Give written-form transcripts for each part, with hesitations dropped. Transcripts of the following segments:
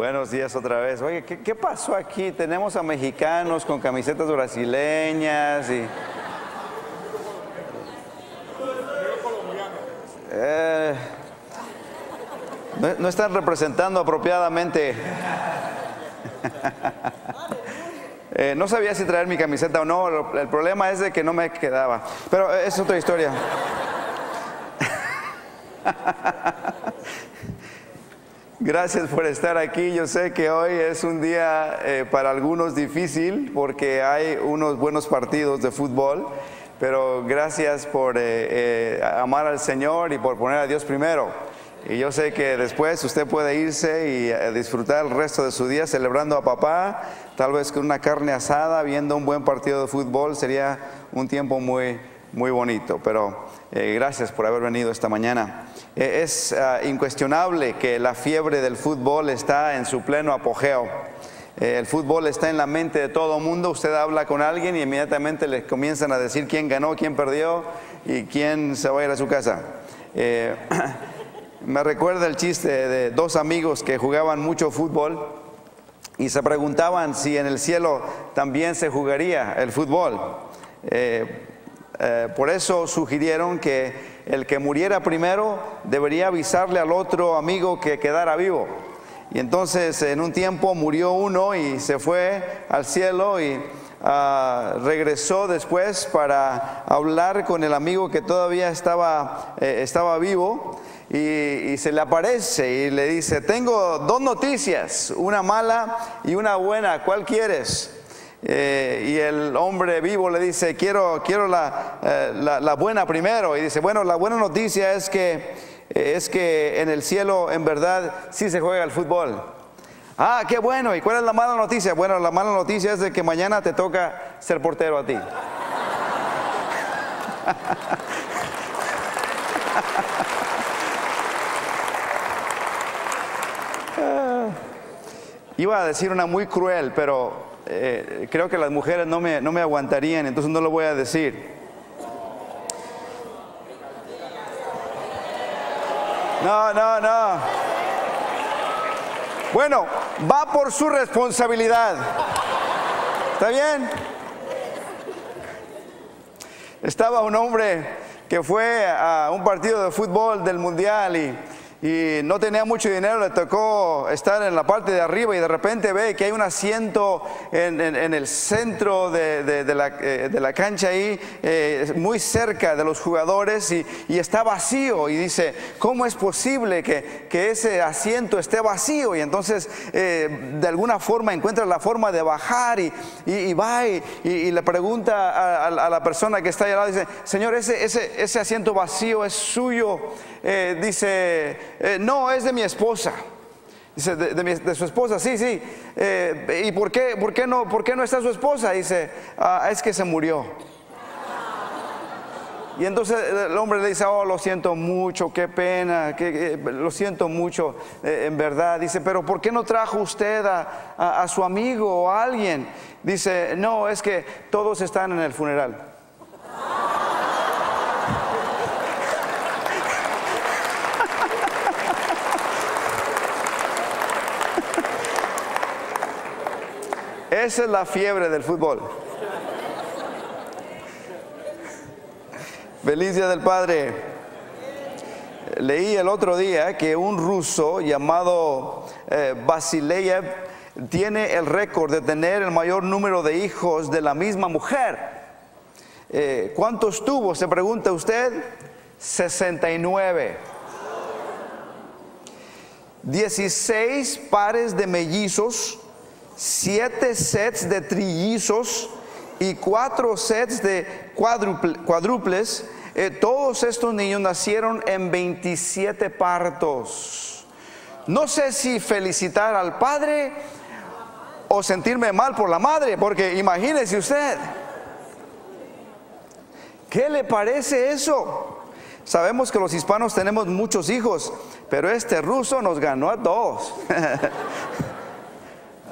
Buenos días otra vez. Oye, ¿qué pasó aquí? Tenemos a mexicanos con camisetas brasileñas y... no están representando apropiadamente. No sabía si traer mi camiseta o no. El problema es de que no me quedaba. Pero es otra historia. Gracias por estar aquí. Yo sé que hoy es un día para algunos difícil porque hay unos buenos partidos de fútbol, pero gracias por amar al Señor y por poner a Dios primero. Y yo sé que después usted puede irse y disfrutar el resto de su día celebrando a papá, tal vez con una carne asada, viendo un buen partido de fútbol. Sería un tiempo muy bonito, pero gracias por haber venido esta mañana. Es incuestionable que la fiebre del fútbol está en su pleno apogeo. El fútbol está en la mente de todo el mundo. Usted habla con alguien y inmediatamente le comienzan a decir quién ganó, quién perdió y quién se va a ir a su casa. Me recuerda el chiste de dos amigos que jugaban mucho fútbol y se preguntaban si en el cielo también se jugaría el fútbol. Por eso sugirieron que el que muriera primero debería avisarle al otro amigo que quedara vivo. Y entonces en un tiempo murió uno y se fue al cielo y regresó después para hablar con el amigo que todavía estaba vivo. Y se le aparece y le dice: tengo dos noticias, una mala y una buena, ¿cuál quieres? Y el hombre vivo le dice: quiero la buena primero. Y dice: bueno, la buena noticia es que en el cielo en verdad sí se juega el fútbol. Ah, qué bueno. ¿Y cuál es la mala noticia? Bueno, la mala noticia es de que mañana te toca ser portero a ti. Iba a decir una muy cruel, pero creo que las mujeres no me aguantarían, entonces no lo voy a decir. No. Bueno, va por su responsabilidad. ¿Está bien? Estaba un hombre que fue a un partido de fútbol del mundial y no tenía mucho dinero, le tocó estar en la parte de arriba y de repente ve que hay un asiento en el centro de la cancha ahí, muy cerca de los jugadores y está vacío y dice: ¿cómo es posible que ese asiento esté vacío? Y entonces de alguna forma encuentra la forma de bajar y va y le pregunta a la persona que está allá al lado, dice: señor, ese asiento vacío es suyo. Dice: no, es de mi esposa. Dice: de su esposa, sí. ¿Y por qué no está su esposa? Dice: es que se murió. Y entonces el hombre le dice: oh, lo siento mucho, qué pena, lo siento mucho, en verdad. Dice: pero ¿por qué no trajo usted a su amigo o a alguien? Dice: no, es que todos están en el funeral. Esa es la fiebre del fútbol. Feliz Día del Padre. Leí el otro día que un ruso llamado Vasileyev tiene el récord de tener el mayor número de hijos de la misma mujer. ¿Cuántos tuvo? Se pregunta usted. 69. 16 pares de mellizos, 7 sets de trillizos y 4 sets de cuádruples. Todos estos niños nacieron en 27 partos. No sé si felicitar al padre o sentirme mal por la madre, porque imagínese usted. ¿Qué le parece eso? Sabemos que los hispanos tenemos muchos hijos, pero este ruso nos ganó a todos.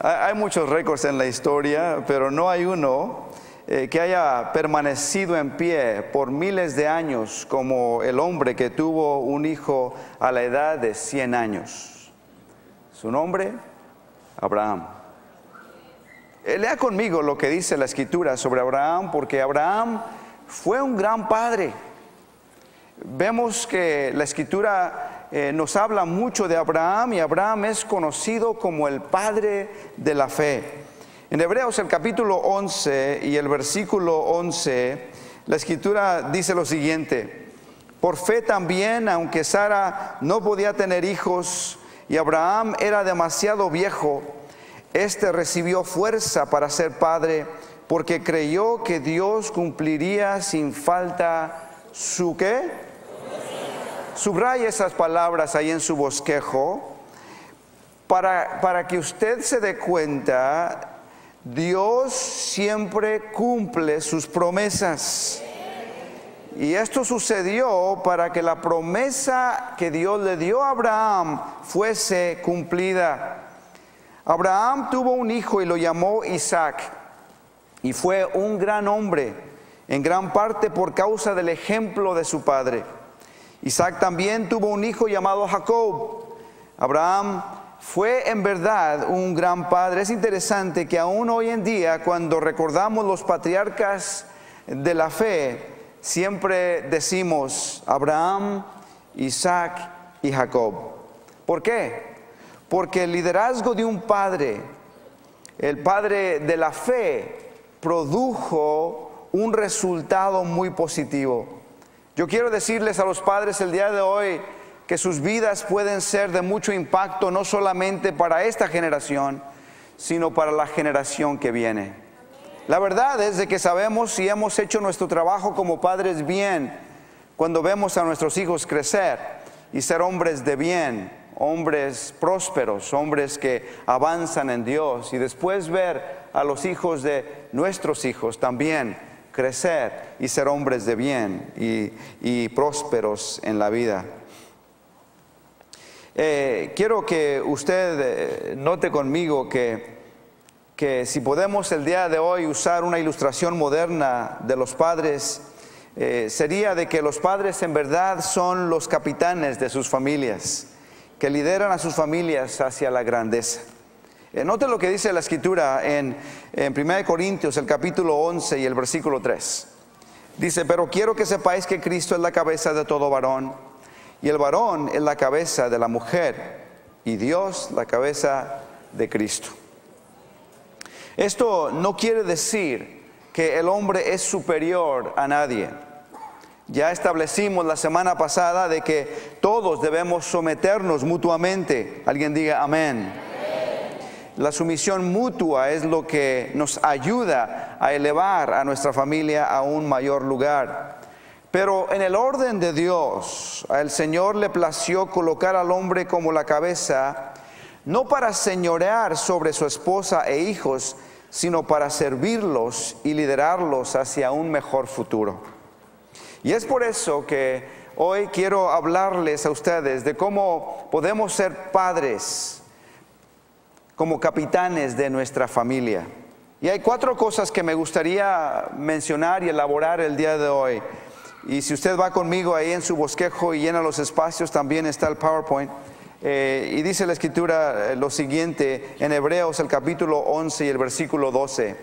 Hay muchos récords en la historia, pero no hay uno que haya permanecido en pie por miles de años como el hombre que tuvo un hijo a la edad de 100 años. Su nombre: Abraham. Lea conmigo lo que dice la Escritura sobre Abraham, porque Abraham fue un gran padre. Vemos que la Escritura nos habla mucho de Abraham, y Abraham es conocido como el padre de la fe. En Hebreos el capítulo 11 y el versículo 11, la Escritura dice lo siguiente: por fe también, aunque Sara no podía tener hijos y Abraham era demasiado viejo, éste recibió fuerza para ser padre, porque creyó que Dios cumpliría sin falta su ¿qué? Subraya esas palabras ahí en su bosquejo para que usted se dé cuenta. Dios siempre cumple sus promesas. Y esto sucedió para que la promesa que Dios le dio a Abraham fuese cumplida. Abraham tuvo un hijo y lo llamó Isaac, y fue un gran hombre, en gran parte por causa del ejemplo de su padre. Isaac también tuvo un hijo llamado Jacob. Abraham fue en verdad un gran padre. Es interesante que aún hoy en día, cuando recordamos los patriarcas de la fe, siempre decimos Abraham, Isaac y Jacob. ¿Por qué? Porque el liderazgo de un padre, el padre de la fe, produjo un resultado muy positivo. Yo quiero decirles a los padres el día de hoy que sus vidas pueden ser de mucho impacto, no solamente para esta generación, sino para la generación que viene. La verdad es de que sabemos si hemos hecho nuestro trabajo como padres bien cuando vemos a nuestros hijos crecer y ser hombres de bien, hombres prósperos, hombres que avanzan en Dios, y después ver a los hijos de nuestros hijos también crecer y ser hombres de bien y prósperos en la vida. Quiero que usted note conmigo que si podemos el día de hoy usar una ilustración moderna de los padres, sería de que los padres en verdad son los capitanes de sus familias, que lideran a sus familias hacia la grandeza. Note lo que dice la Escritura en 1 Corintios, el capítulo 11 y el versículo 3. Dice: pero quiero que sepáis que Cristo es la cabeza de todo varón, y el varón es la cabeza de la mujer, y Dios la cabeza de Cristo. Esto no quiere decir que el hombre es superior a nadie. Ya establecimos la semana pasada de que todos debemos someternos mutuamente. Alguien diga amén. La sumisión mutua es lo que nos ayuda a elevar a nuestra familia a un mayor lugar. Pero en el orden de Dios, al Señor le plació colocar al hombre como la cabeza, no para señorear sobre su esposa e hijos, sino para servirlos y liderarlos hacia un mejor futuro. Y es por eso que hoy quiero hablarles a ustedes de cómo podemos ser padres como capitanes de nuestra familia. Y hay 4 cosas que me gustaría mencionar y elaborar el día de hoy. Y si usted va conmigo ahí en su bosquejo y llena los espacios, también está el PowerPoint. Y dice la Escritura lo siguiente en Hebreos el capítulo 11 y el versículo 12.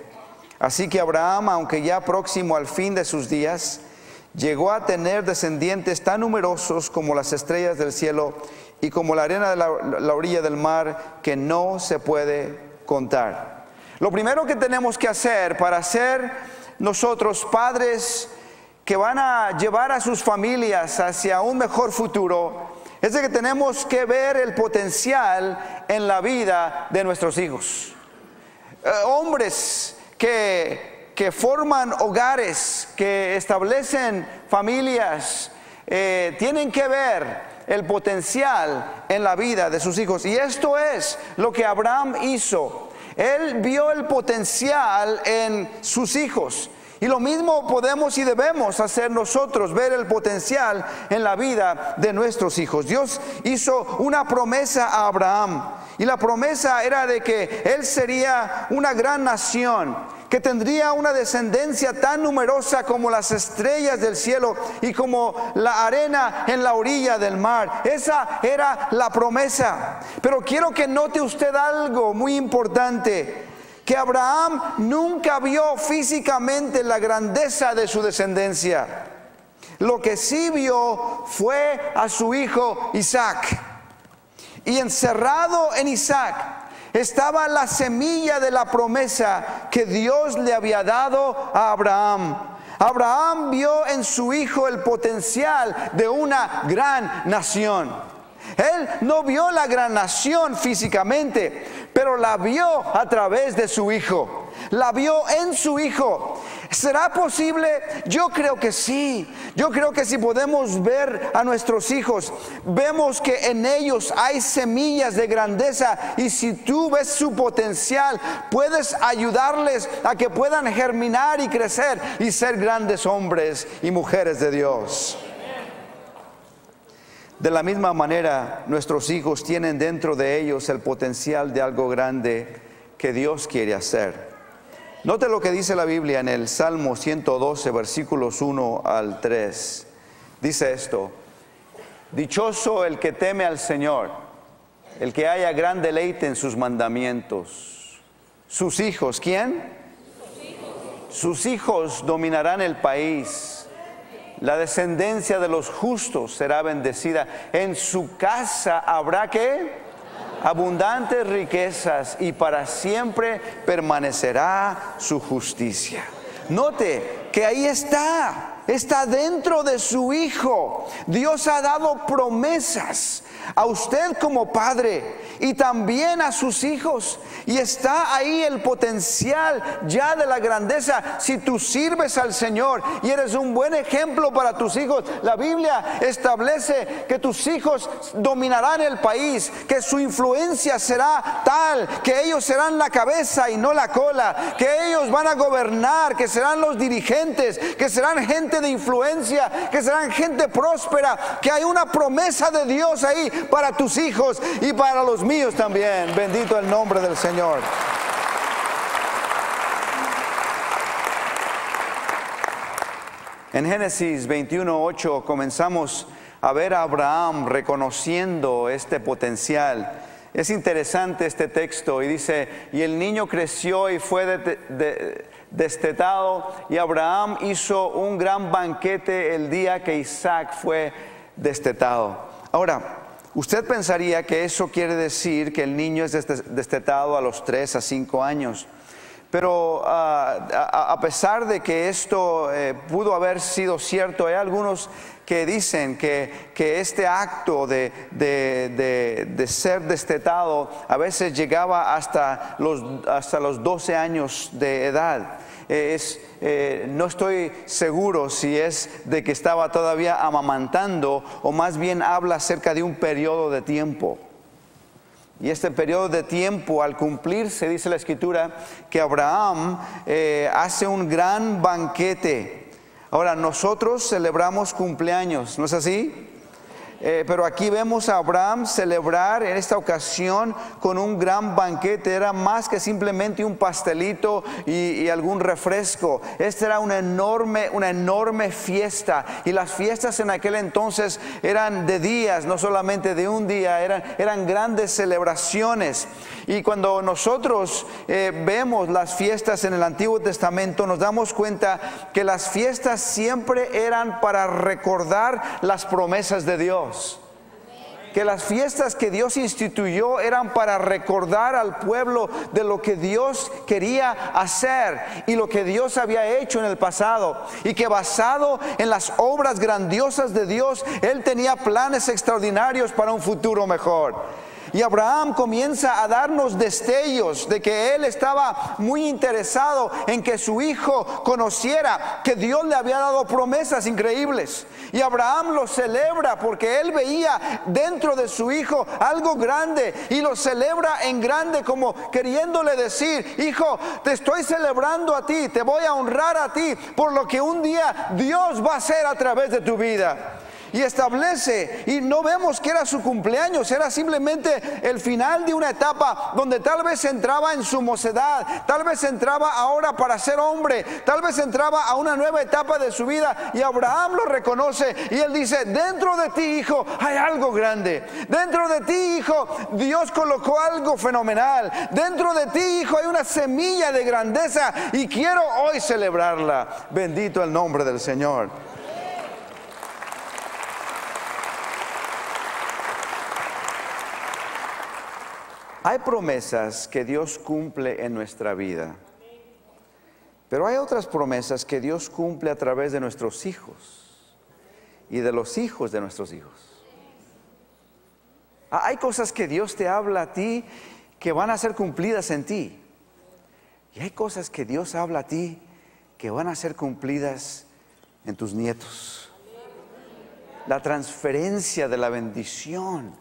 Así que Abraham, aunque ya próximo al fin de sus días, llegó a tener descendientes tan numerosos como las estrellas del cielo y como la arena de la orilla del mar, que no se puede contar. Lo primero que tenemos que hacer para ser nosotros padres que van a llevar a sus familias hacia un mejor futuro es de que tenemos que ver el potencial en la vida de nuestros hijos. Hombres que forman hogares, que establecen familias, tienen que ver el potencial en la vida de sus hijos. Y esto es lo que Abraham hizo. Él vio el potencial en sus hijos. Y lo mismo podemos y debemos hacer nosotros, ver el potencial en la vida de nuestros hijos. Dios hizo una promesa a Abraham Y la promesa era de que él sería una gran nación, que tendría una descendencia tan numerosa como las estrellas del cielo y como la arena en la orilla del mar. Esa era la promesa. Pero quiero que note usted algo muy importante, que Abraham nunca vio físicamente la grandeza de su descendencia. Lo que sí vio fue a su hijo Isaac. Y encerrado en Isaac estaba la semilla de la promesa que Dios le había dado a Abraham. Abraham vio en su hijo el potencial de una gran nación. Él no vio la gran nación físicamente, pero la vio a través de su hijo. La vio en su hijo. ¿Será posible? Yo creo que sí. Yo creo que si podemos ver a nuestros hijos, vemos que en ellos hay semillas de grandeza, y si tú ves su potencial, puedes ayudarles a que puedan germinar y crecer y ser grandes hombres y mujeres de Dios. De la misma manera, nuestros hijos tienen dentro de ellos el potencial de algo grande que Dios quiere hacer. Note lo que dice la Biblia en el Salmo 112, versículos 1 al 3. Dice esto: dichoso el que teme al Señor, el que haya gran deleite en sus mandamientos. Sus hijos, ¿quién? Sus hijos dominarán el país. La descendencia de los justos será bendecida. En su casa habrá ¿qué? Abundantes riquezas, y para siempre permanecerá su justicia. Note que ahí está dentro de su hijo. Dios ha dado promesas a usted como padre y también a sus hijos, y está ahí el potencial ya de la grandeza si tú sirves al Señor y eres un buen ejemplo para tus hijos. La Biblia establece que tus hijos dominarán el país, que su influencia será tal que ellos serán la cabeza y no la cola, que ellos van a gobernar, que serán los dirigentes, que serán gente de influencia, que serán gente próspera, que hay una promesa de Dios ahí para tus hijos y para los míos también. Bendito el nombre del Señor. En Génesis 21:8 comenzamos a ver a Abraham reconociendo este potencial. Es interesante este texto, y dice: y el niño creció y fue destetado, y Abraham hizo un gran banquete el día que Isaac fue destetado. Ahora, usted pensaría que eso quiere decir que el niño es destetado a los 3 a 5 años. Pero a pesar de que esto pudo haber sido cierto, hay algunos que dicen que este acto de ser destetado a veces llegaba hasta los 12 años de edad. No estoy seguro si es de que estaba todavía amamantando, o más bien habla acerca de un periodo de tiempo. Y este periodo de tiempo, al cumplirse, dice la Escritura que Abraham hace un gran banquete. Ahora, nosotros celebramos cumpleaños, ¿no es así? Pero aquí vemos a Abraham celebrar en esta ocasión con un gran banquete. Era más que simplemente un pastelito y algún refresco. Esta era una enorme fiesta. Y las fiestas en aquel entonces eran de días, no solamente de un día. Eran grandes celebraciones. Y cuando nosotros vemos las fiestas en el Antiguo Testamento, nos damos cuenta que las fiestas siempre eran para recordar las promesas de Dios. Que las fiestas que Dios instituyó eran para recordar al pueblo de lo que Dios quería hacer y lo que Dios había hecho en el pasado, y que basado en las obras grandiosas de Dios, Él tenía planes extraordinarios para un futuro mejor. Y Abraham comienza a darnos destellos de que él estaba muy interesado en que su hijo conociera que Dios le había dado promesas increíbles. Y Abraham lo celebra porque él veía dentro de su hijo algo grande, y lo celebra en grande, como queriéndole decir: hijo, te estoy celebrando a ti, te voy a honrar a ti por lo que un día Dios va a hacer a través de tu vida. y establece, y no vemos que era su cumpleaños, era simplemente el final de una etapa donde tal vez entraba en su mocedad, tal vez entraba ahora para ser hombre, tal vez entraba a una nueva etapa de su vida, y Abraham lo reconoce y él dice: dentro de ti, hijo, hay algo grande. Dentro de ti, hijo, Dios colocó algo fenomenal. Dentro de ti, hijo, hay una semilla de grandeza y quiero hoy celebrarla. Bendito el nombre del Señor. Hay promesas que Dios cumple en nuestra vida, pero hay otras promesas que Dios cumple a través de nuestros hijos y de los hijos de nuestros hijos. Hay cosas que Dios te habla a ti que van a ser cumplidas en ti, y hay cosas que Dios habla a ti que van a ser cumplidas en tus nietos. La transferencia de la bendición,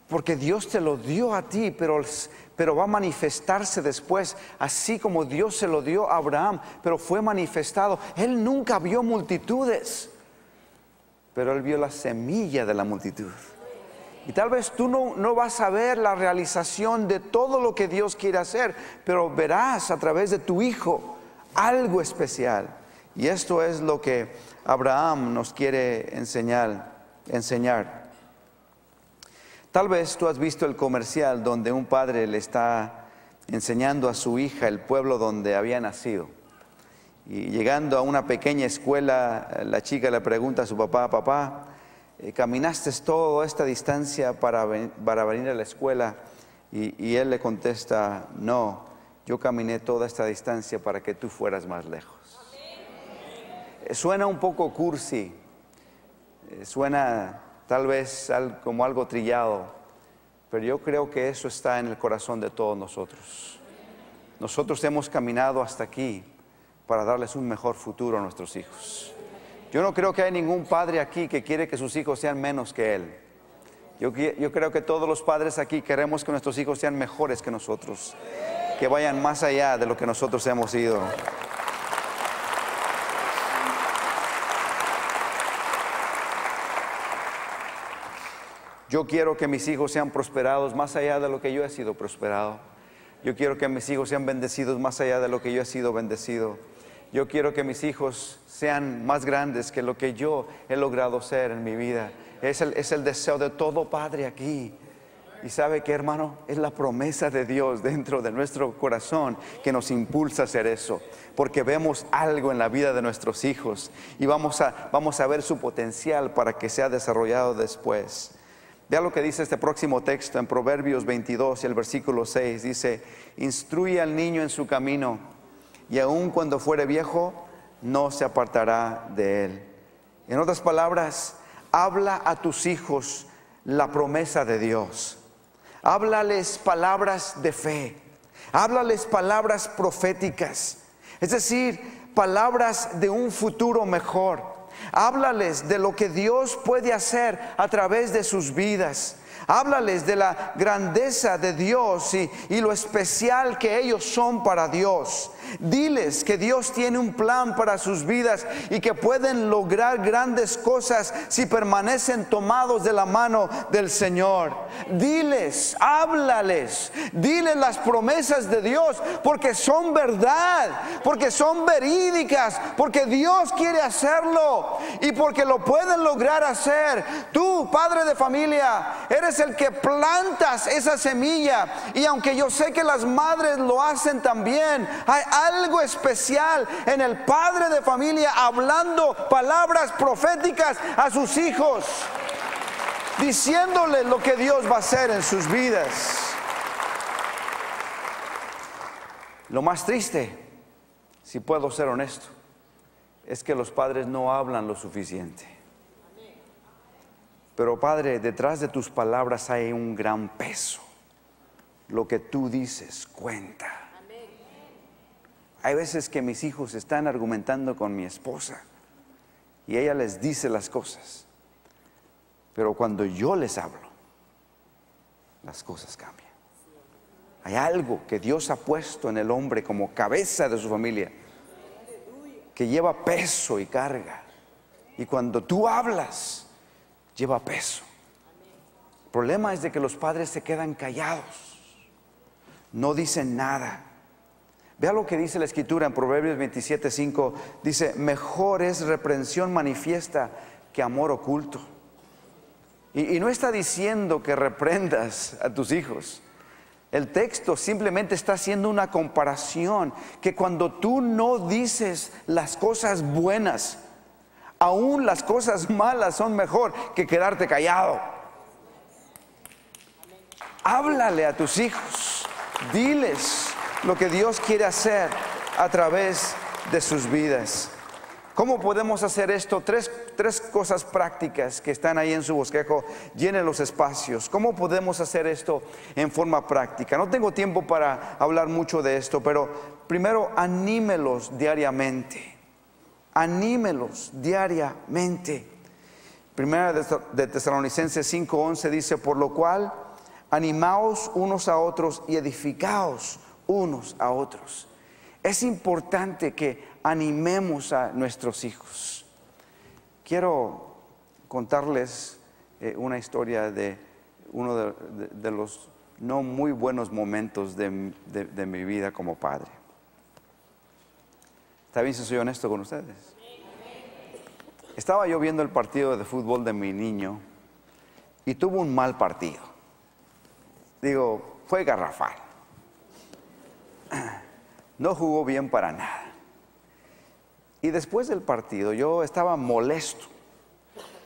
porque Dios te lo dio a ti, pero va a manifestarse después, así como Dios se lo dio a Abraham, pero fue manifestado. Él nunca vio multitudes, pero él vio la semilla de la multitud. Y tal vez tú no vas a ver la realización de todo lo que Dios quiere hacer, pero verás a través de tu hijo algo especial. Y esto es lo que Abraham nos quiere enseñar. Tal vez tú has visto el comercial donde un padre le está enseñando a su hija el pueblo donde había nacido. Y llegando a una pequeña escuela, la chica le pregunta a su papá: papá, ¿caminaste toda esta distancia para venir a la escuela? Y él le contesta: no, yo caminé toda esta distancia para que tú fueras más lejos. Suena un poco cursi, suena tal vez como algo trillado, pero yo creo que eso está en el corazón de todos nosotros. Nosotros hemos caminado hasta aquí para darles un mejor futuro a nuestros hijos. Yo no creo que hay ningún padre aquí que quiere que sus hijos sean menos que él. Yo creo que todos los padres aquí queremos que nuestros hijos sean mejores que nosotros, que vayan más allá de lo que nosotros hemos ido. Yo quiero que mis hijos sean prosperados más allá de lo que yo he sido prosperado. Yo quiero que mis hijos sean bendecidos más allá de lo que yo he sido bendecido. Yo quiero que mis hijos sean más grandes que lo que yo he logrado ser en mi vida. Es el deseo de todo padre aquí. Y ¿sabe qué, hermano? Es la promesa de Dios dentro de nuestro corazón que nos impulsa a hacer eso. Porque vemos algo en la vida de nuestros hijos y vamos a ver su potencial para que sea desarrollado después. Vea lo que dice este próximo texto en Proverbios 22 y el versículo 6. Dice: instruye al niño en su camino, y aun cuando fuere viejo, no se apartará de él. En otras palabras, habla a tus hijos la promesa de Dios. Háblales palabras de fe. Háblales palabras proféticas. Es decir, palabras de un futuro mejor. Háblales de lo que Dios puede hacer a través de sus vidas. Háblales de la grandeza de Dios y lo especial que ellos son para Dios. Diles que Dios tiene un plan para sus vidas y que pueden lograr grandes cosas si permanecen tomados de la mano del Señor. Diles, háblales, diles las promesas de Dios, porque son verdad, porque son verídicas, porque Dios quiere hacerlo y porque lo pueden lograr hacer. Tú, padre de familia, eres el que plantas esa semilla, y aunque yo sé que las madres lo hacen también, hay algo especial en el padre de familia hablando palabras proféticas a sus hijos, diciéndoles lo que Dios va a hacer en sus vidas. Lo más triste, si puedo ser honesto, es que los padres no hablan lo suficiente. Pero Padre, detrás de tus palabras hay un gran peso. Lo que tú dices cuenta. Hay veces que mis hijos están argumentando con mi esposa y ella les dice las cosas, pero cuando yo les hablo, las cosas cambian. Hay algo que Dios ha puesto en el hombre como cabeza de su familia, que lleva peso y carga. Y cuando tú hablas, lleva peso. El problema es de que los padres se quedan callados, no dicen nada. Vea lo que dice la Escritura en Proverbios 27:5. Dice: mejor es reprensión manifiesta que amor oculto. Y no está diciendo que reprendas a tus hijos. El texto simplemente está haciendo una comparación, que cuando tú no dices las cosas buenas, aún las cosas malas son mejor que quedarte callado. Háblale a tus hijos, diles lo que Dios quiere hacer a través de sus vidas. ¿Cómo podemos hacer esto? Tres cosas prácticas que están ahí en su bosquejo. Llenen los espacios. ¿Cómo podemos hacer esto en forma práctica? No tengo tiempo para hablar mucho de esto, pero primero, anímelos diariamente. Anímelos diariamente. Primera de Tesalonicenses 5:11 dice: por lo cual, animaos unos a otros y edificaos unos a otros. Es importante que animemos a nuestros hijos. Quiero contarles una historia de uno de los no muy buenos momentos de mi vida como padre. ¿Está bien si soy honesto con ustedes? Estaba yo viendo el partido de fútbol de mi niño y tuvo un mal partido. Digo, fue garrafal. No jugó bien para nada. Y después del partido yo estaba molesto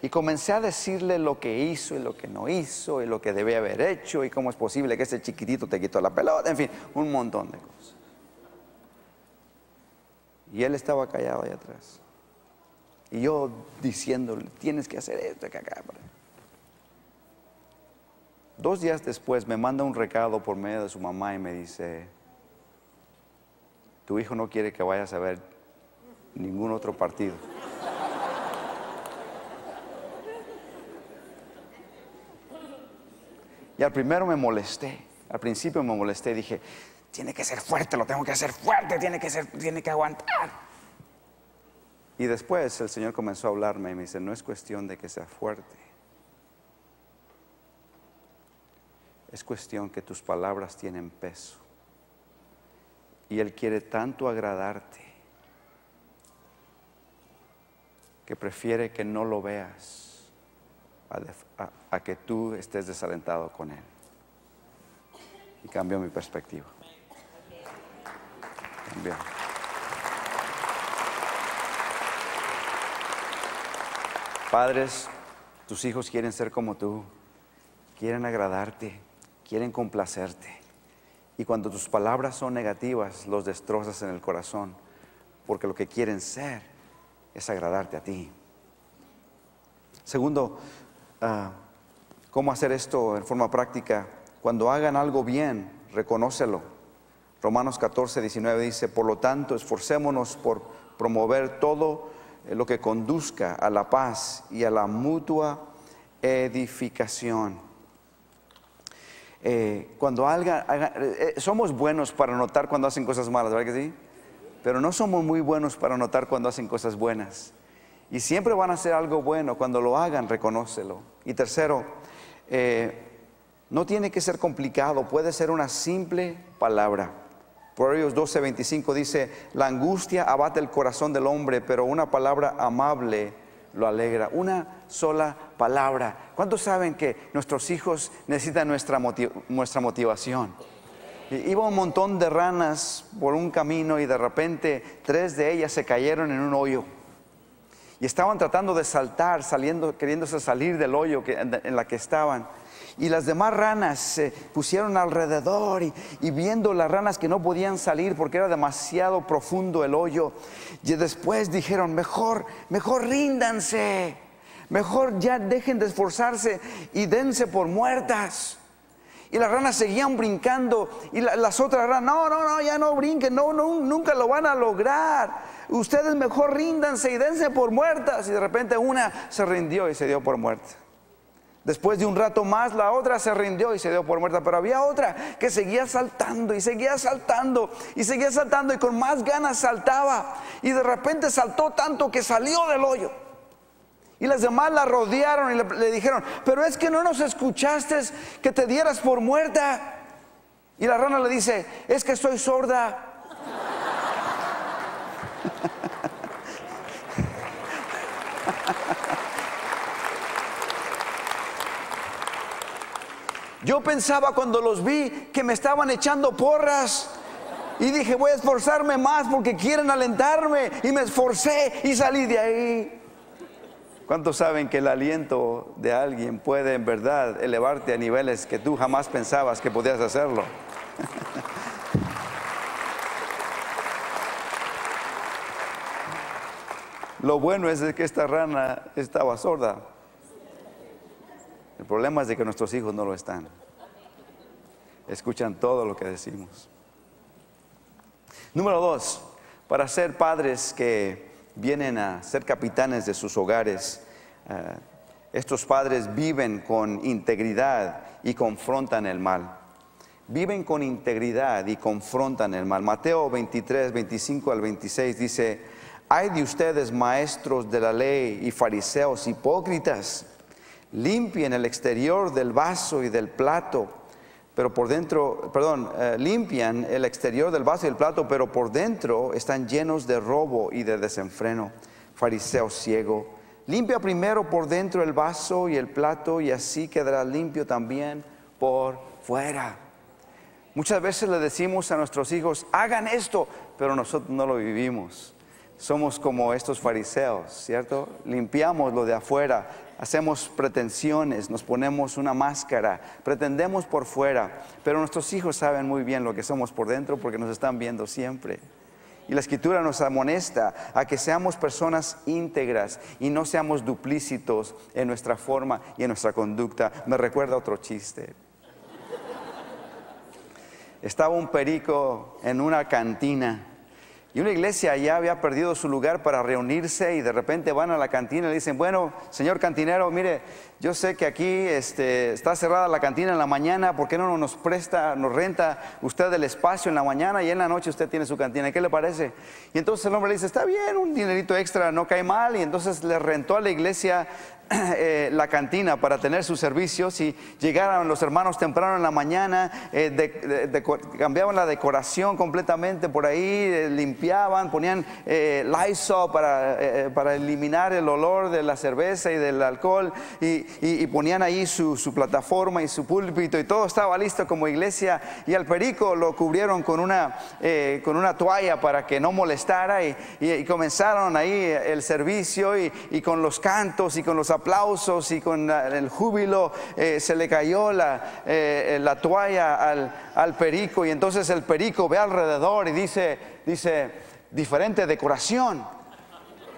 y comencé a decirle lo que hizo y lo que no hizo y lo que debía haber hecho y cómo es posible que ese chiquitito te quitó la pelota, en fin, un montón de cosas. Y él estaba callado allá atrás y yo diciéndole: tienes que hacer esto, que acá. 2 días después me manda un recado por medio de su mamá y me dice: tu hijo no quiere que vayas a ver ningún otro partido. Y al primero me molesté, al principio me molesté, dije: tiene que ser fuerte, lo tengo que hacer fuerte, tiene que aguantar. Y después el Señor comenzó a hablarme y me dice: no es cuestión de que sea fuerte, es cuestión que tus palabras tienen peso. Y Él quiere tanto agradarte que prefiere que no lo veas a que tú estés desalentado con Él. Y cambió mi perspectiva. Cambió. Padres, tus hijos quieren ser como tú, quieren agradarte, quieren complacerte. Y cuando tus palabras son negativas, los destrozas en el corazón, porque lo que quieren ser es agradarte a ti. Segundo, ¿cómo hacer esto en forma práctica? Cuando hagan algo bien, reconócelo. Romanos 14:19 dice: por lo tanto, esforcémonos por promover todo lo que conduzca a la paz y a la mutua edificación. Cuando somos buenos para notar cuando hacen cosas malas, ¿verdad que sí? Pero no somos muy buenos para notar cuando hacen cosas buenas. Y siempre van a hacer algo bueno. Cuando lo hagan, reconócelo. Y tercero, no tiene que ser complicado, puede ser una simple palabra. Proverbios 12:25 dice: la angustia abate el corazón del hombre, pero una palabra amable lo alegra. Una sola palabra. ¿Cuántos saben que nuestros hijos necesitan nuestra motivación? Iba un montón de ranas por un camino y de repente 3 de ellas se cayeron en un hoyo. Y estaban tratando de saltar, queriéndose salir del hoyo en la que estaban. Y las demás ranas se pusieron alrededor y viendo las ranas que no podían salir porque era demasiado profundo el hoyo. Y después dijeron: mejor ríndanse, mejor ya dejen de esforzarse y dense por muertas. Y las ranas seguían brincando y las otras ranas: no, ya no brinquen, nunca lo van a lograr. Ustedes mejor ríndanse y dense por muertas. Y de repente una se rindió y se dio por muerta. Después de un rato más, la otra se rindió y se dio por muerta. Pero había otra que seguía saltando y seguía saltando y seguía saltando y con más ganas saltaba. Y de repente saltó tanto que salió del hoyo. Y las demás la rodearon y le dijeron, pero es que no nos escuchaste que te dieras por muerta. Y la rana le dice, es que soy sorda. Yo pensaba cuando los vi que me estaban echando porras. Y dije, voy a esforzarme más porque quieren alentarme. Y me esforcé y salí de ahí. ¿Cuántos saben que el aliento de alguien puede en verdad elevarte a niveles que tú jamás pensabas que podías hacerlo? Lo bueno es de que esta rana estaba sorda. El problema es de que nuestros hijos no lo están. Escuchan todo lo que decimos. Número 2, para ser padres que vienen a ser capitanes de sus hogares, estos padres viven con integridad y confrontan el mal. Viven con integridad y confrontan el mal. Mateo 23, 25 al 26 dice, ay de ustedes maestros de la ley y fariseos hipócritas, limpien el exterior del vaso y del plato, pero por dentro, limpian el exterior del vaso y del plato, pero por dentro están llenos de robo y de desenfreno. Fariseo ciego, limpia primero por dentro el vaso y el plato y así quedará limpio también por fuera. Muchas veces le decimos a nuestros hijos, hagan esto, pero nosotros no lo vivimos. Somos como estos fariseos, ¿cierto? Limpiamos lo de afuera, hacemos pretensiones, nos ponemos una máscara, pretendemos por fuera, pero nuestros hijos saben muy bien lo que somos por dentro porque nos están viendo siempre. Y la Escritura nos amonesta a que seamos personas íntegras y no seamos duplícitos en nuestra forma y en nuestra conducta. Me recuerda otro chiste. Estaba un perico en una cantina. Y una iglesia ya había perdido su lugar para reunirse y de repente van a la cantina y le dicen, bueno, señor cantinero, mire, yo sé que aquí está cerrada la cantina en la mañana, ¿por qué no nos renta usted el espacio en la mañana y en la noche usted tiene su cantina? ¿Qué le parece? Y entonces el hombre le dice, está bien, un dinerito extra no cae mal, y entonces le rentó a la iglesia la cantina para tener sus servicios y llegaron los hermanos temprano en la mañana, cambiaban la decoración completamente por ahí, limpiaban, ponían Lysol para eliminar el olor de la cerveza y del alcohol y ponían ahí su plataforma y su púlpito y todo estaba listo como iglesia, y al perico lo cubrieron con una toalla para que no molestara y comenzaron ahí el servicio y con los cantos y con los aplausos y con el júbilo se le cayó la toalla al perico, y entonces el perico ve alrededor y dice diferente decoración,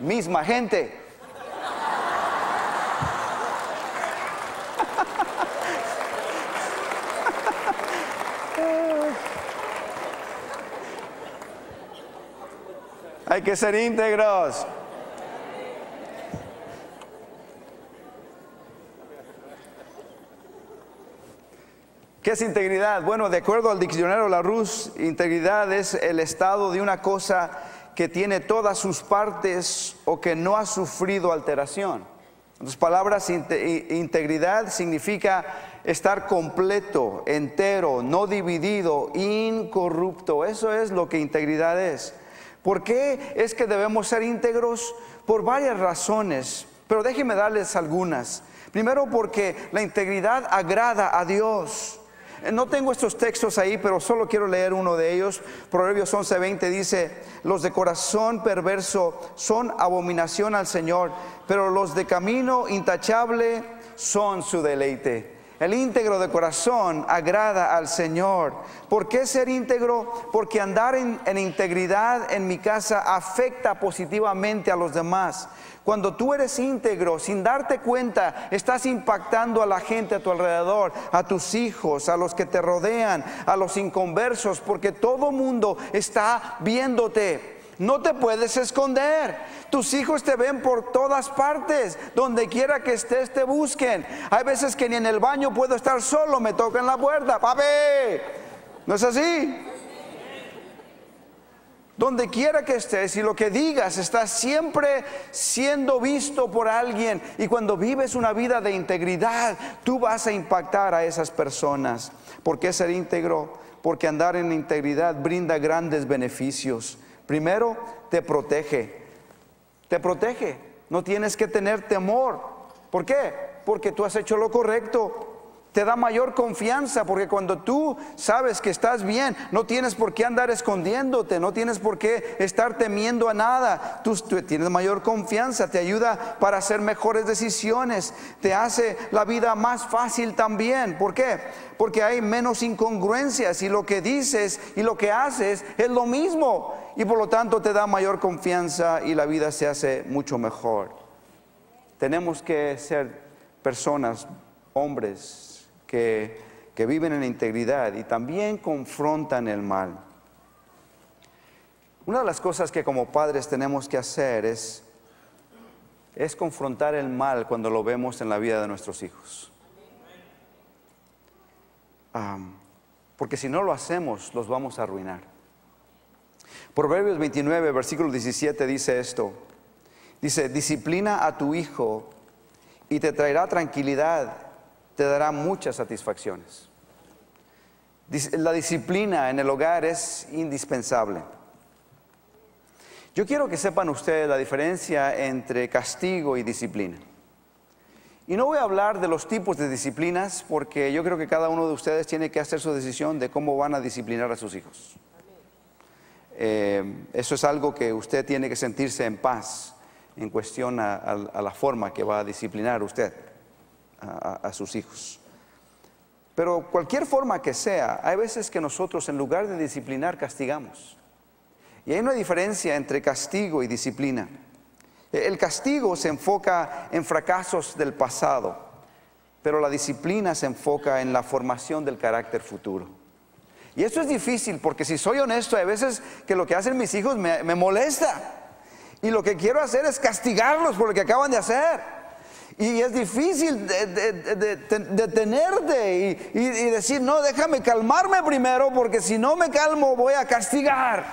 misma gente. Hay que ser íntegros. ¿Qué es integridad? Bueno, de acuerdo al diccionario Larousse, integridad es el estado de una cosa que tiene todas sus partes o que no ha sufrido alteración. En otras palabras, integridad significa estar completo, entero, no dividido, incorrupto. Eso es lo que integridad es. ¿Por qué es que debemos ser íntegros? Por varias razones, pero déjenme darles algunas. Primero, porque la integridad agrada a Dios. No tengo estos textos ahí, pero solo quiero leer uno de ellos. Proverbios 11:20 dice, los de corazón perverso son abominación al Señor, pero los de camino intachable son su deleite. El íntegro de corazón agrada al Señor. ¿Por qué ser íntegro? Porque andar en integridad en mi casa afecta positivamente a los demás. Cuando tú eres íntegro, sin darte cuenta, estás impactando a la gente a tu alrededor, a tus hijos, a los que te rodean, a los inconversos, porque todo mundo está viéndote. No te puedes esconder. Tus hijos te ven por todas partes. Donde quiera que estés te busquen. Hay veces que ni en el baño puedo estar solo, me tocan la puerta. ¡Papi! ¿No es así? Donde quiera que estés y lo que digas está siempre siendo visto por alguien. Y cuando vives una vida de integridad, tú vas a impactar a esas personas. ¿Por qué ser íntegro? Porque andar en integridad brinda grandes beneficios. Primero, te protege. Te protege. No tienes que tener temor. ¿Por qué? Porque tú has hecho lo correcto. Te da mayor confianza, porque cuando tú sabes que estás bien, no tienes por qué andar escondiéndote, no tienes por qué estar temiendo a nada. Tú tienes mayor confianza, te ayuda para hacer mejores decisiones, te hace la vida más fácil también. ¿Por qué? Porque hay menos incongruencias y lo que dices y lo que haces es lo mismo, y por lo tanto te da mayor confianza y la vida se hace mucho mejor. Tenemos que ser personas, hombres, que viven en integridad y también confrontan el mal. Una de las cosas que como padres tenemos que hacer es confrontar el mal cuando lo vemos en la vida de nuestros hijos. Porque si no lo hacemos, los vamos a arruinar. Proverbios 29, versículo 17 dice esto. Dice: disciplina a tu hijo y te traerá tranquilidad, te dará muchas satisfacciones. La disciplina en el hogar es indispensable. Yo quiero que sepan ustedes la diferencia entre castigo y disciplina. Y no voy a hablar de los tipos de disciplinas, porque yo creo que cada uno de ustedes tiene que hacer su decisión de cómo van a disciplinar a sus hijos. Eso es algo que usted tiene que sentirse en paz en cuestión a la forma que va a disciplinar usted a sus hijos. Pero cualquier forma que sea, hay veces que nosotros en lugar de disciplinar, castigamos. Y hay una diferencia entre castigo y disciplina. El castigo se enfoca en fracasos del pasado, pero la disciplina se enfoca en la formación del carácter futuro. Y esto es difícil, porque si soy honesto, hay veces que lo que hacen mis hijos me molesta. Y lo que quiero hacer es castigarlos por lo que acaban de hacer. Y es difícil detenerte y decir: no, déjame calmarme primero, porque si no me calmo voy a castigar.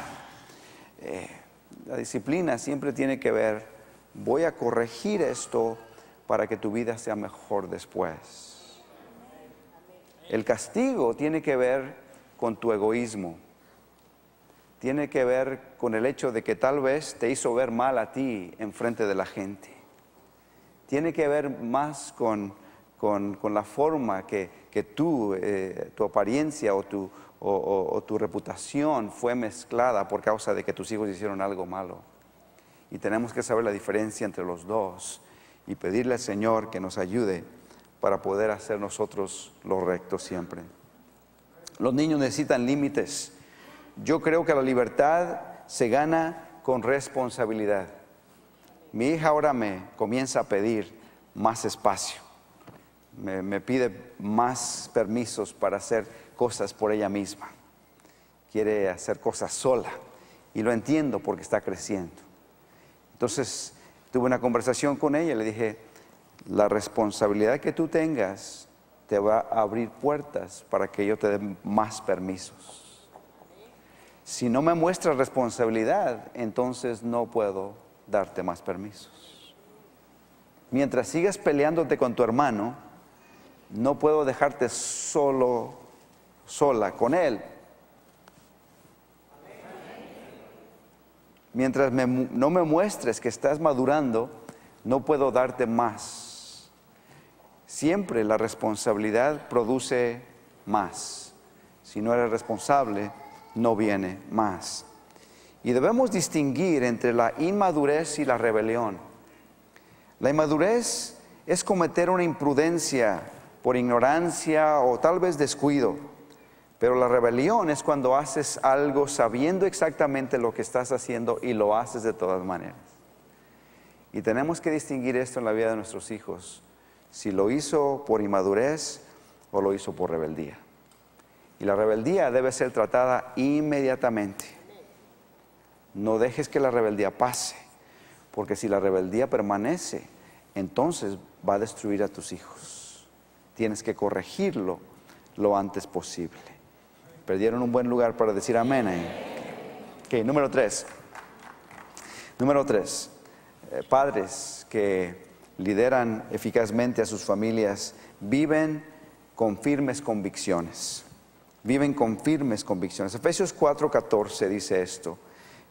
La disciplina siempre tiene que ver: voy a corregir esto para que tu vida sea mejor después. El castigo tiene que ver con tu egoísmo. Tiene que ver con el hecho de que tal vez te hizo ver mal a ti en frente de la gente. Tiene que ver más con la forma que tu apariencia o tu reputación fue mezclada por causa de que tus hijos hicieron algo malo. Y tenemos que saber la diferencia entre los dos y pedirle al Señor que nos ayude para poder hacer nosotros lo recto siempre. Los niños necesitan límites. Yo creo que la libertad se gana con responsabilidad. Mi hija ahora me comienza a pedir más espacio. Me pide más permisos para hacer cosas por ella misma. Quiere hacer cosas sola. Y lo entiendo porque está creciendo. Entonces tuve una conversación con ella y le dije: la responsabilidad que tú tengas te va a abrir puertas para que yo te dé más permisos. Si no me muestras responsabilidad, entonces no puedo darte más permisos. Mientras sigas peleándote con tu hermano, no puedo dejarte sola con él. Mientras no me muestres que estás madurando, no puedo darte más. Siempre la responsabilidad produce más. Si no eres responsable, no viene más. Y debemos distinguir entre la inmadurez y la rebelión. La inmadurez es cometer una imprudencia por ignorancia o tal vez descuido. Pero la rebelión es cuando haces algo sabiendo exactamente lo que estás haciendo y lo haces de todas maneras. Y tenemos que distinguir esto en la vida de nuestros hijos. Si lo hizo por inmadurez o lo hizo por rebeldía. Y la rebeldía debe ser tratada inmediatamente. No dejes que la rebeldía pase, porque si la rebeldía permanece, entonces va a destruir a tus hijos. Tienes que corregirlo lo antes posible. Perdieron un buen lugar para decir amén ahí. Ok, número 3. Número 3. Padres que lideran eficazmente a sus familias viven con firmes convicciones. Viven con firmes convicciones. Efesios 4:14 dice esto: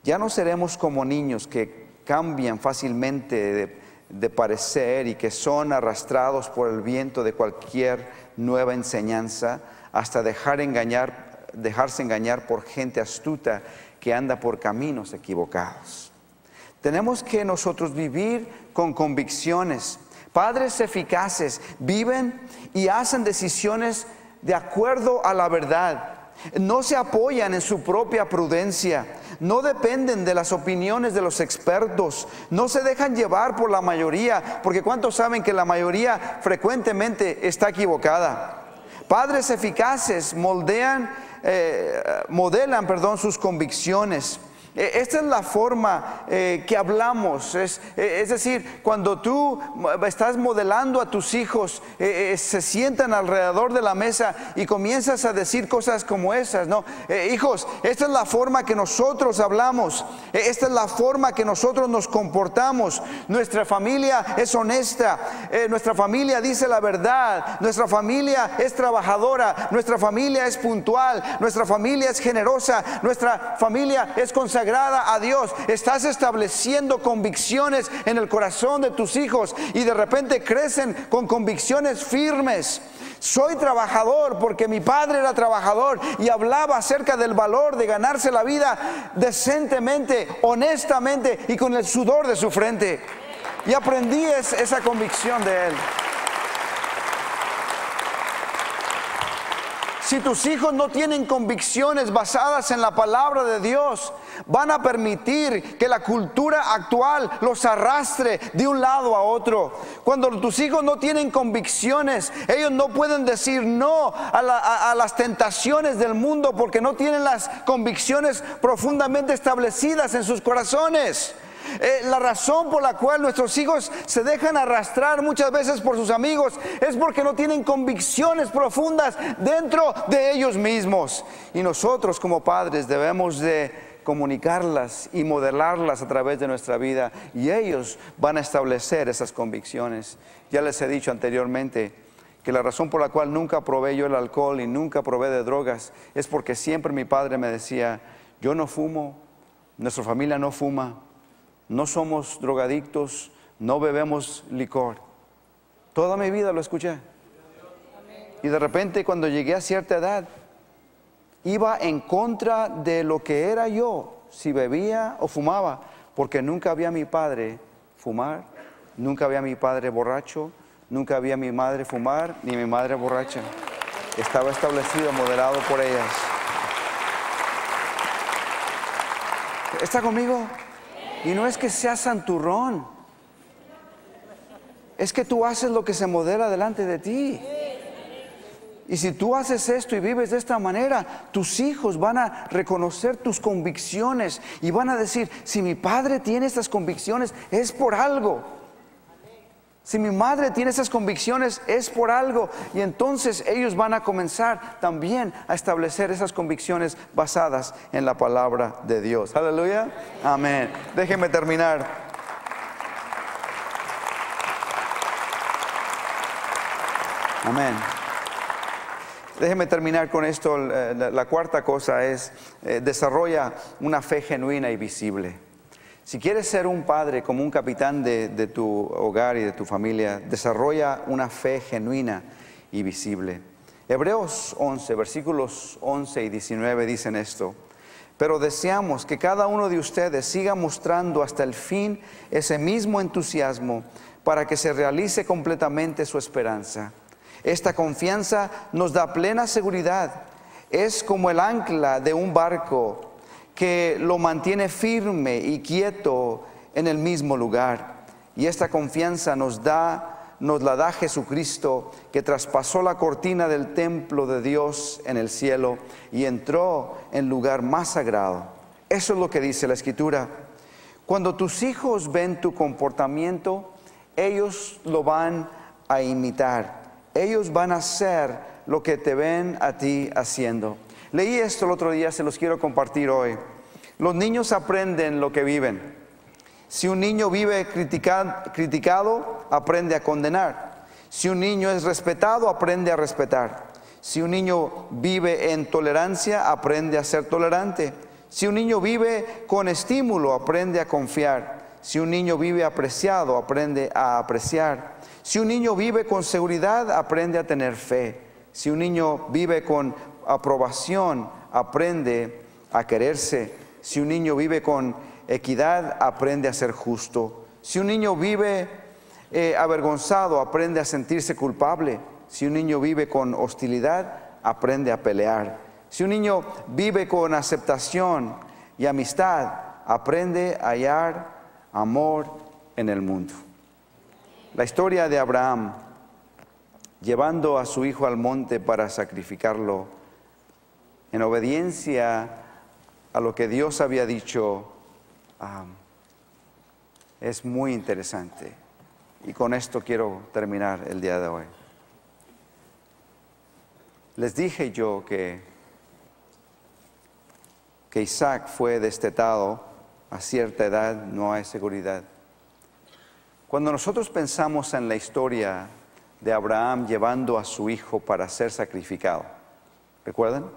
ya no seremos como niños que cambian fácilmente de parecer y que son arrastrados por el viento de cualquier nueva enseñanza hasta dejarse engañar por gente astuta que anda por caminos equivocados. Tenemos que nosotros vivir con convicciones. Padres eficaces viven y hacen decisiones de acuerdo a la verdad. No se apoyan en su propia prudencia, no dependen de las opiniones de los expertos, no se dejan llevar por la mayoría, porque ¿cuántos saben que la mayoría frecuentemente está equivocada? Padres eficaces modelan sus convicciones. Esta es la forma que hablamos, es decir, cuando tú estás modelando a tus hijos, se sientan alrededor de la mesa y comienzas a decir cosas como esas, ¿no? Hijos, esta es la forma que nosotros hablamos, esta es la forma que nosotros nos comportamos. Nuestra familia es honesta, nuestra familia dice la verdad, nuestra familia es trabajadora, nuestra familia es puntual, nuestra familia es generosa, nuestra familia es consagrada a Dios. Estás estableciendo convicciones en el corazón de tus hijos y de repente crecen con convicciones firmes. Soy trabajador porque mi padre era trabajador y hablaba acerca del valor de ganarse la vida decentemente, honestamente y con el sudor de su frente. Y aprendí esa convicción de él. Si tus hijos no tienen convicciones basadas en la palabra de Dios, van a permitir que la cultura actual los arrastre de un lado a otro. Cuando tus hijos no tienen convicciones, ellos no pueden decir no a las tentaciones del mundo porque no tienen las convicciones profundamente establecidas en sus corazones. La razón por la cual nuestros hijos se dejan arrastrar muchas veces por sus amigos es porque no tienen convicciones profundas dentro de ellos mismos. Y nosotros como padres debemos de comunicarlas y modelarlas a través de nuestra vida, y ellos van a establecer esas convicciones. Ya les he dicho anteriormente que la razón por la cual nunca probé yo el alcohol y nunca probé de drogas es porque siempre mi padre me decía: yo no fumo, nuestra familia no fuma, no somos drogadictos, no bebemos licor. Toda mi vida lo escuché. Y de repente cuando llegué a cierta edad, iba en contra de lo que era yo, si bebía o fumaba, porque nunca vi a mi padre fumar, nunca vi a mi padre borracho, nunca vi a mi madre fumar, ni mi madre borracha. Estaba establecido, moderado por ellas. ¿Está conmigo? Y no es que seas santurrón, es que tú haces lo que se modela delante de ti. Y si tú haces esto y vives de esta manera, tus hijos van a reconocer tus convicciones y van a decir: si mi padre tiene estas convicciones, es por algo. Si mi madre tiene esas convicciones, es por algo. Y entonces ellos van a comenzar también a establecer esas convicciones basadas en la palabra de Dios. Aleluya. Amén. Déjenme terminar. Amén. Déjenme terminar con esto. La cuarta cosa es: desarrolla una fe genuina y visible. Si quieres ser un padre como un capitán de tu hogar y de tu familia, desarrolla una fe genuina y visible. Hebreos 11, versículos 11 y 19 dicen esto: pero deseamos que cada uno de ustedes siga mostrando hasta el fin ese mismo entusiasmo para que se realice completamente su esperanza. Esta confianza nos da plena seguridad. Es como el ancla de un barco que lo mantiene firme y quieto en el mismo lugar. Y esta confianza nos la da Jesucristo, que traspasó la cortina del templo de Dios en el cielo y entró en lugar más sagrado. Eso es lo que dice la Escritura. Cuando tus hijos ven tu comportamiento, ellos lo van a imitar. Ellos van a hacer lo que te ven a ti haciendo. Leí esto el otro día, se los quiero compartir hoy. Los niños aprenden lo que viven. Si un niño vive criticado, aprende a condenar. Si un niño es respetado, aprende a respetar. Si un niño vive en tolerancia, aprende a ser tolerante. Si un niño vive con estímulo, aprende a confiar. Si un niño vive apreciado, aprende a apreciar. Si un niño vive con seguridad, aprende a tener fe. Si un niño vive con aprobación, aprende a quererse. Si un niño vive con equidad, aprende a ser justo. Si un niño vive avergonzado, aprende a sentirse culpable. Si un niño vive con hostilidad, aprende a pelear. Si un niño vive con aceptación y amistad, aprende a hallar amor en el mundo. La historia de Abraham llevando a su hijo al monte para sacrificarlo en obediencia a lo que Dios había dicho, es muy interesante. Y con esto quiero terminar el día de hoy. Les dije yo que Isaac fue destetado a cierta edad, no hay seguridad. Cuando nosotros pensamos en la historia de Abraham llevando a su hijo para ser sacrificado, ¿recuerdan?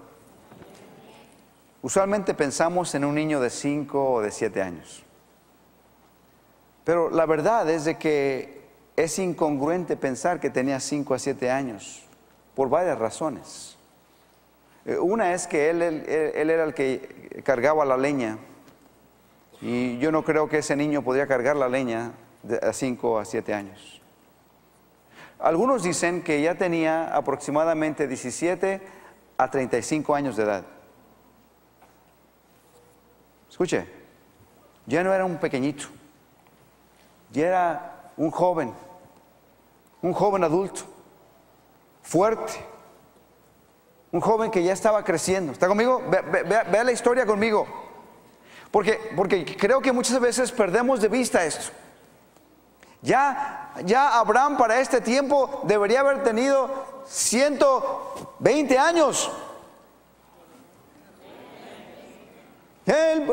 Usualmente pensamos en un niño de 5 o de 7 años. Pero la verdad es de que es incongruente pensar que tenía 5 a 7 años por varias razones. Una es que él era el que cargaba la leña, y yo no creo que ese niño podría cargar la leña a 5 a 7 años. Algunos dicen que ya tenía aproximadamente 17 a 35 años de edad. Escuche, ya no era un pequeñito, ya era un joven adulto, fuerte, un joven que ya estaba creciendo. ¿Está conmigo? Vea la historia conmigo, porque creo que muchas veces perdemos de vista esto. Ya Abraham para este tiempo debería haber tenido 120 años. Él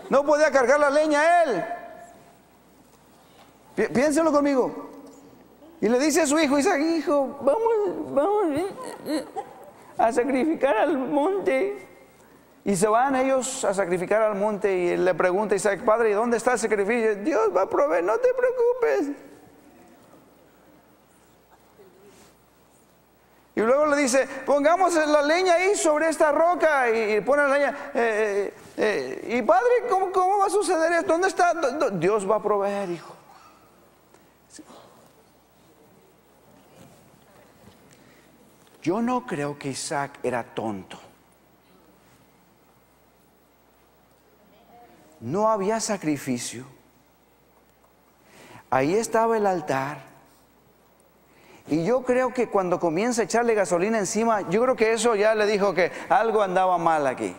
no podía cargar la leña él. Piénsenlo conmigo. Y le dice a su hijo Isaac: hijo, vamos a sacrificar al monte. Y se van ellos a sacrificar al monte, y le pregunta a Isaac: padre, ¿y dónde está el sacrificio? Dios va a proveer, no te preocupes. Y luego le dice: pongamos la leña ahí sobre esta roca, y pone la leña. Y padre, ¿cómo va a suceder esto? ¿Dónde está? Dios va a proveer, hijo. Yo no creo que Isaac era tonto. No había sacrificio. Ahí estaba el altar. Y yo creo que cuando comienza a echarle gasolina encima, yo creo que eso ya le dijo que algo andaba mal aquí.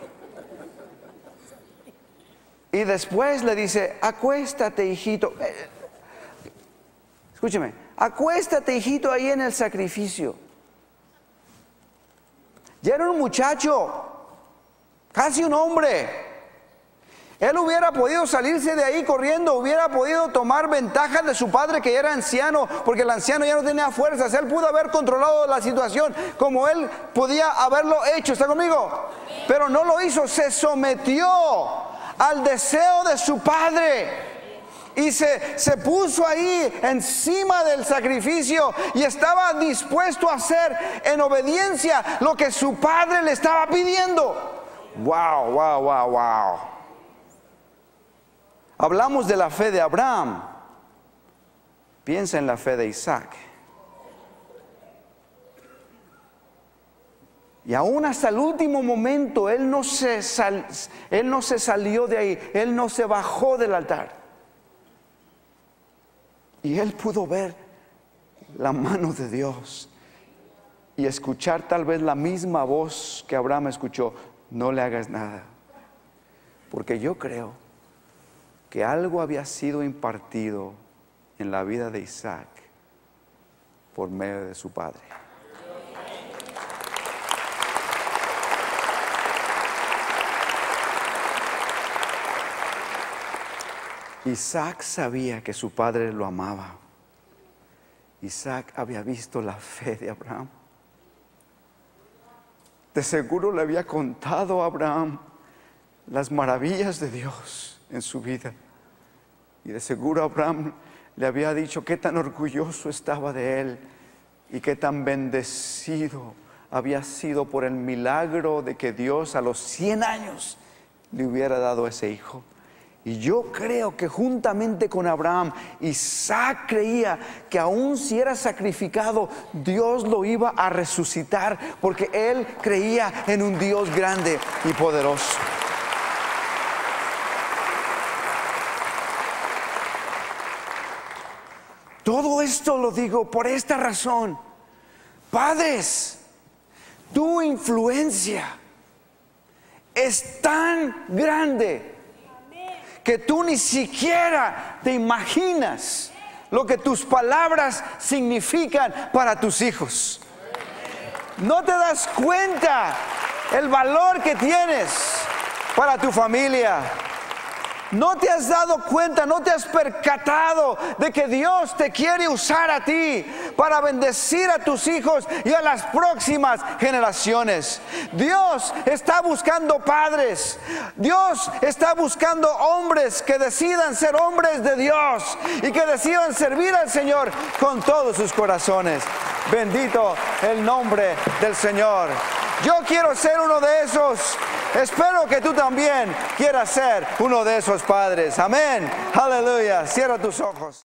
Y después le dice: acuéstate, hijito. Escúcheme, acuéstate, hijito, ahí en el sacrificio. Ya era un muchacho, casi un hombre. Él hubiera podido salirse de ahí corriendo, hubiera podido tomar ventaja de su padre que era anciano, porque el anciano ya no tenía fuerzas. Él pudo haber controlado la situación como él podía haberlo hecho. ¿Está conmigo? Pero no lo hizo, se sometió al deseo de su padre. Y se puso ahí encima del sacrificio y estaba dispuesto a hacer en obediencia lo que su padre le estaba pidiendo. Wow, wow, wow, wow. Hablamos de la fe de Abraham. Piensa en la fe de Isaac. Y aún hasta el último momento él no se salió de ahí, él no se bajó del altar. Y él pudo ver la mano de Dios y escuchar tal vez la misma voz que Abraham escuchó: no le hagas nada. Porque yo creo que algo había sido impartido en la vida de Isaac por medio de su padre. Isaac sabía que su padre lo amaba. Isaac había visto la fe de Abraham. De seguro le había contado a Abraham las maravillas de Dios en su vida. Y de seguro Abraham le había dicho qué tan orgulloso estaba de él y qué tan bendecido había sido por el milagro de que Dios a los 100 años le hubiera dado ese hijo. Y yo creo que juntamente con Abraham, Isaac creía que aun si era sacrificado, Dios lo iba a resucitar, porque él creía en un Dios grande y poderoso. Todo esto lo digo por esta razón. Padres, tu influencia es tan grande que tú ni siquiera te imaginas lo que tus palabras significan para tus hijos. No te das cuenta el valor que tienes para tu familia. No te has dado cuenta, no te has percatado de que Dios te quiere usar a ti para bendecir a tus hijos y a las próximas generaciones. Dios está buscando padres. Dios está buscando hombres que decidan ser hombres de Dios y que decidan servir al Señor con todos sus corazones. Bendito el nombre del Señor. Yo quiero ser uno de esos. Espero que tú también quieras ser uno de esos padres. Amén. Aleluya. Cierra tus ojos.